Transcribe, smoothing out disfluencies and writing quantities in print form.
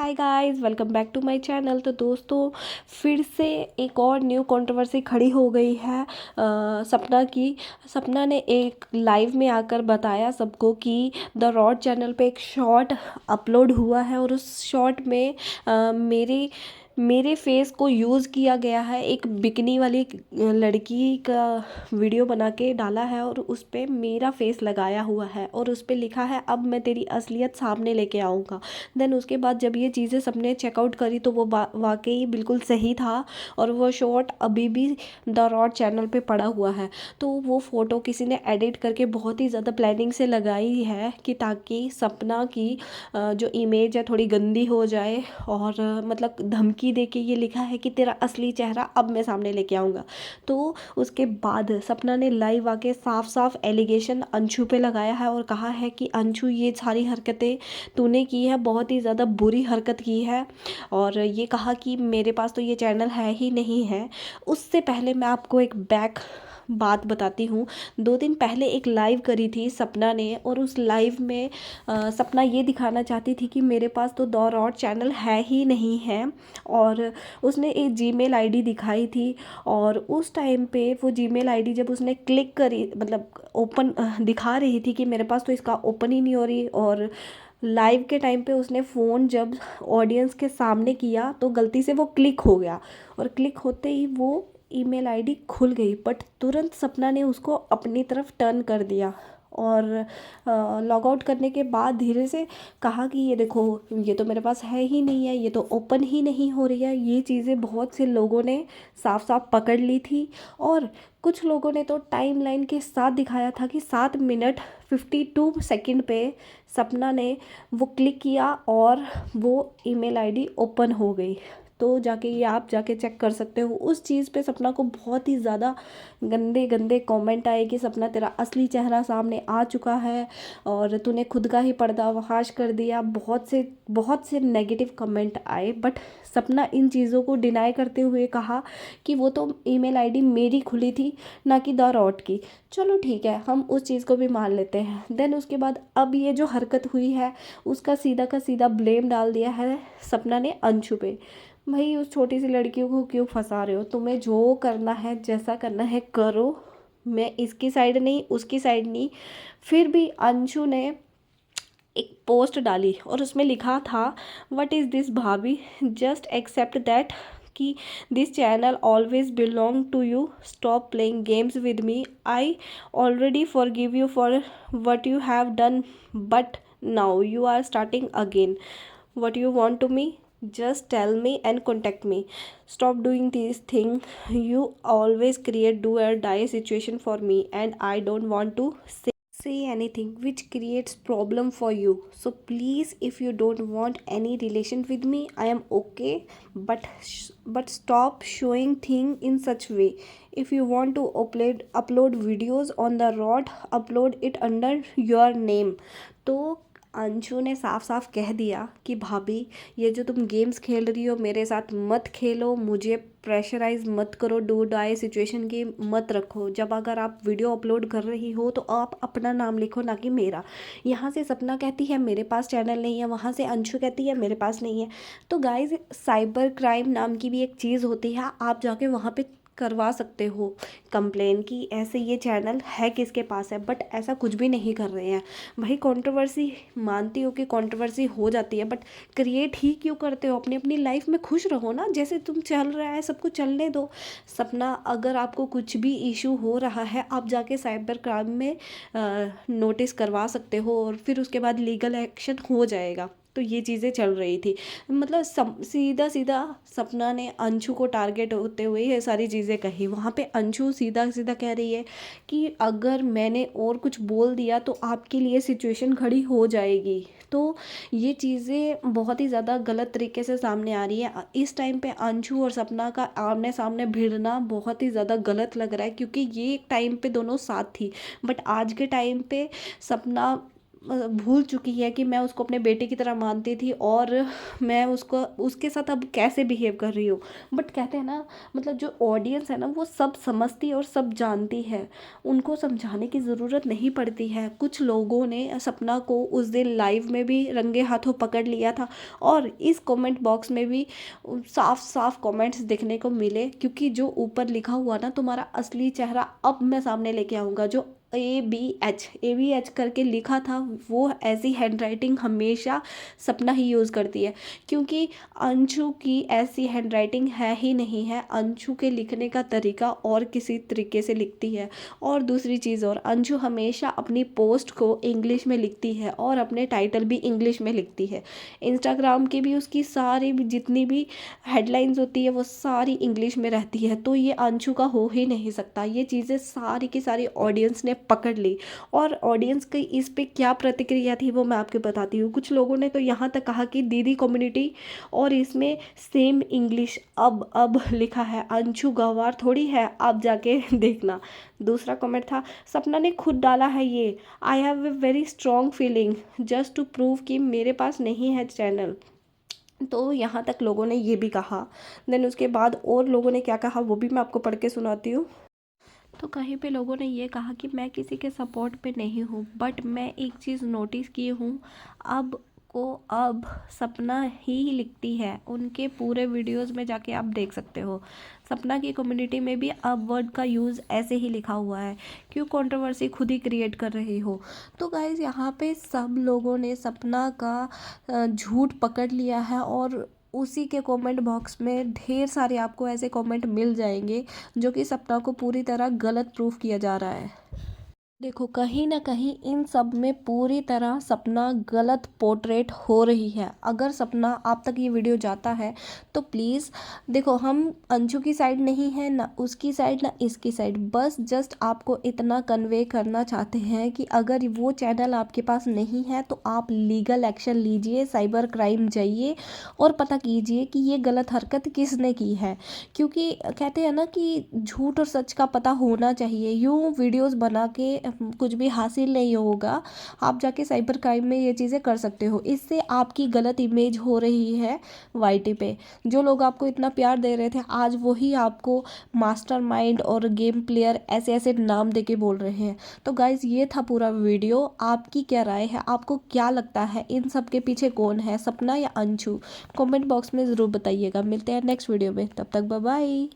Hi guys, welcome back to my channel. तो दोस्तों, फिर से एक और न्यू कंट्रोवर्सी खड़ी हो गई है सपना की। सपना ने एक लाइव में आकर बताया सबको कि द रॉड चैनल पे एक शॉर्ट अपलोड हुआ है और उस शॉर्ट में मेरे फेस को यूज़ किया गया है। एक बिकनी वाली लड़की का वीडियो बना के डाला है और उस पे मेरा फेस लगाया हुआ है और उस पे लिखा है, अब मैं तेरी असलियत सामने लेके आऊँगा। देन उसके बाद जब ये चीज़ें सबने चेकआउट करी तो वो वाकई बिल्कुल सही था और वो शॉर्ट अभी भी द रॉड चैनल पे पड़ा हुआ है। तो वो फ़ोटो किसी ने एडिट करके बहुत ही ज़्यादा प्लानिंग से लगाई है कि ताकि सपना की जो इमेज है थोड़ी गंदी हो जाए और मतलब धमकी दे के ये लिखा है कि तेरा असली चेहरा अब मैं सामने लेके आऊँगा। तो उसके बाद सपना ने लाइव आके साफ साफ एलिगेशन अंशु पे लगाया है और कहा है कि अंशु, ये सारी हरकतें तूने की है, बहुत ही ज़्यादा बुरी हरकत की है। और ये कहा कि मेरे पास तो ये चैनल है ही नहीं है। उससे पहले मैं आपको एक बैक बात बताती हूँ। 2 दिन पहले एक लाइव करी थी सपना ने और उस लाइव में सपना ये दिखाना चाहती थी कि मेरे पास तो द रॉड चैनल है ही नहीं है। और उसने एक जीमेल आईडी दिखाई थी और उस टाइम पे वो जीमेल आईडी जब उसने क्लिक करी, मतलब ओपन दिखा रही थी कि मेरे पास तो इसका ओपन ही नहीं हो रही। और लाइव के टाइम पे उसने फ़ोन जब ऑडियंस के सामने किया तो गलती से वो क्लिक हो गया और क्लिक होते ही वो ईमेल आईडी खुल गई। बट तुरंत सपना ने उसको अपनी तरफ टर्न कर दिया और लॉग आउट करने के बाद धीरे से कहा कि ये देखो, ये तो मेरे पास है ही नहीं है, ये तो ओपन ही नहीं हो रही है। ये चीज़ें बहुत से लोगों ने साफ साफ पकड़ ली थी और कुछ लोगों ने तो टाइमलाइन के साथ दिखाया था कि 7 मिनट 52 सेकंड पे सपना ने वो क्लिक किया और वो ईमेल आईडी ओपन हो गई। तो जाके ये आप जाके चेक कर सकते हो। उस चीज़ पे सपना को बहुत ही ज़्यादा गंदे गंदे कमेंट आए कि सपना, तेरा असली चेहरा सामने आ चुका है और तूने खुद का ही पर्दाफाश कर दिया। बहुत से नेगेटिव कमेंट आए। बट सपना इन चीज़ों को डिनाई करते हुए कहा कि वो तो ईमेल आईडी मेरी खुली थी, ना कि द रॉड की। चलो ठीक है, हम उस चीज़ को भी मान लेते हैं। देन उसके बाद अब ये जो हरकत हुई है उसका सीधा का सीधा ब्लेम डाल दिया है सपना ने अंशु पे। भाई, उस छोटी सी लड़की को क्यों फंसा रहे हो? तुम्हें जो करना है, जैसा करना है करो। मैं इसकी साइड नहीं, उसकी साइड नहीं। फिर भी अंशु ने एक पोस्ट डाली और उसमें लिखा था, व्हाट इज़ दिस भाभी, जस्ट एक्सेप्ट दैट कि this channel always belong to you, stop playing games with me, I already forgive you for what you have done, but now you are starting again. what you want to me, just tell me and contact me. Stop doing these things. You always create do or die situation for me and I don't want to say anything which creates problem for you. So please, if you don't want any relation with me, I am okay, but stop showing thing in such way. If you want to upload videos on the rod, upload it under your name. तो अंशु ने साफ साफ कह दिया कि भाभी, ये जो तुम गेम्स खेल रही हो मेरे साथ मत खेलो, मुझे प्रेशराइज मत करो, डू डाई सिचुएशन की मत रखो। जब अगर आप वीडियो अपलोड कर रही हो तो आप अपना नाम लिखो, ना कि मेरा। यहाँ से सपना कहती है मेरे पास चैनल नहीं है, वहाँ से अंशु कहती है मेरे पास नहीं है। तो गाइज, साइबर क्राइम नाम की भी एक चीज़ होती है, आप जाके वहाँ पे करवा सकते हो कंप्लेन कि ऐसे ये चैनल है किसके पास है। बट ऐसा कुछ भी नहीं कर रहे हैं। भाई, कंट्रोवर्सी मानती हो कि कंट्रोवर्सी हो जाती है, बट क्रिएट ही क्यों करते हो? अपनी अपनी लाइफ में खुश रहो ना, जैसे तुम चल रहा है सबको चलने दो। सपना, अगर आपको कुछ भी इशू हो रहा है आप जाके साइबर क्राइम में नोटिस करवा सकते हो और फिर उसके बाद लीगल एक्शन हो जाएगा। तो ये चीज़ें चल रही थी। मतलब सीधा सीधा सपना ने अंशु को टारगेट होते हुए ये सारी चीज़ें कही। वहाँ पे अंशु सीधा सीधा कह रही है कि अगर मैंने और कुछ बोल दिया तो आपके लिए सिचुएशन खड़ी हो जाएगी। तो ये चीज़ें बहुत ही ज़्यादा गलत तरीके से सामने आ रही है। इस टाइम पे अंशु और सपना का आमने सामने भिड़ना बहुत ही ज़्यादा गलत लग रहा है, क्योंकि ये एक टाइम पे दोनों साथ थी। बट आज के टाइम पे सपना भूल चुकी है कि मैं उसको अपने बेटे की तरह मानती थी और मैं उसको उसके साथ अब कैसे बिहेव कर रही हूँ। बट कहते हैं ना, मतलब जो ऑडियंस है ना वो सब समझती है और सब जानती है, उनको समझाने की ज़रूरत नहीं पड़ती है। कुछ लोगों ने सपना को उस दिन लाइव में भी रंगे हाथों पकड़ लिया था और इस कमेंट बॉक्स में भी साफ साफ कमेंट्स देखने को मिले, क्योंकि जो ऊपर लिखा हुआ ना, तुम्हारा असली चेहरा अब मैं सामने लेके आऊँगा, जो ABH करके लिखा था, वो ऐसी हैंडराइटिंग हमेशा सपना ही यूज़ करती है, क्योंकि अंशु की ऐसी हैंडराइटिंग है ही नहीं है। अंशु के लिखने का तरीका और किसी तरीके से लिखती है। और दूसरी चीज़, और अंशु हमेशा अपनी पोस्ट को इंग्लिश में लिखती है और अपने टाइटल भी इंग्लिश में लिखती है। इंस्टाग्राम की भी उसकी सारी जितनी भी हेडलाइंस होती है वो सारी इंग्लिश में रहती है, तो ये अंशु का हो ही नहीं सकता। ये चीज़ें सारी की सारी ऑडियंस ने पकड़ ली। और ऑडियंस की इस पे क्या प्रतिक्रिया थी वो मैं आपको बताती हूँ। कुछ लोगों ने तो यहाँ तक कहा कि दीदी कम्युनिटी और इसमें सेम इंग्लिश अब लिखा है, अंशु गंवार थोड़ी है, आप जाके देखना। दूसरा कमेंट था, सपना ने खुद डाला है ये, I have a very strong feeling just to prove कि मेरे पास नहीं है चैनल। तो यहाँ तक लोगों ने ये भी कहा। देन उसके बाद और लोगों ने क्या कहा वो भी मैं आपको पढ़ के सुनाती हूँ। तो कहीं पे लोगों ने ये कहा कि मैं किसी के सपोर्ट पे नहीं हूँ, बट मैं एक चीज़ नोटिस की हूँ, अब सपना ही लिखती है। उनके पूरे वीडियोस में जाके आप देख सकते हो, सपना की कम्युनिटी में भी अब वर्ड का यूज़ ऐसे ही लिखा हुआ है। क्यों कंट्रोवर्सी खुद ही क्रिएट कर रही हो। तो गाइज़ यहाँ पे सब लोगों ने सपना का झूठ पकड़ लिया है और उसी के कमेंट बॉक्स में ढेर सारे आपको ऐसे कमेंट मिल जाएंगे जो कि सपना को पूरी तरह गलत प्रूफ किया जा रहा है। देखो, कहीं ना कहीं इन सब में पूरी तरह सपना गलत पोर्ट्रेट हो रही है। अगर सपना आप तक ये वीडियो जाता है तो प्लीज़ देखो, हम अंशु की साइड नहीं है, ना उसकी साइड ना इसकी साइड, बस जस्ट आपको इतना कन्वे करना चाहते हैं कि अगर वो चैनल आपके पास नहीं है तो आप लीगल एक्शन लीजिए, साइबर क्राइम जाइए और पता कीजिए कि ये गलत हरकत किसने की है। क्योंकि कहते हैं ना कि झूठ और सच का पता होना चाहिए। यूँ वीडियोस बना के कुछ भी हासिल नहीं होगा। आप जाके साइबर क्राइम में ये चीज़ें कर सकते हो, इससे आपकी गलत इमेज हो रही है YT पे। जो लोग आपको इतना प्यार दे रहे थे आज वही आपको मास्टरमाइंड और गेम प्लेयर ऐसे ऐसे नाम दे के बोल रहे हैं। तो गाइज़ ये था पूरा वीडियो। आपकी क्या राय है, आपको क्या लगता है इन सब के पीछे कौन है, सपना या अंशु? कमेंट बॉक्स में ज़रूर बताइएगा। मिलते हैं नेक्स्ट वीडियो में, तब तक बाय बाय।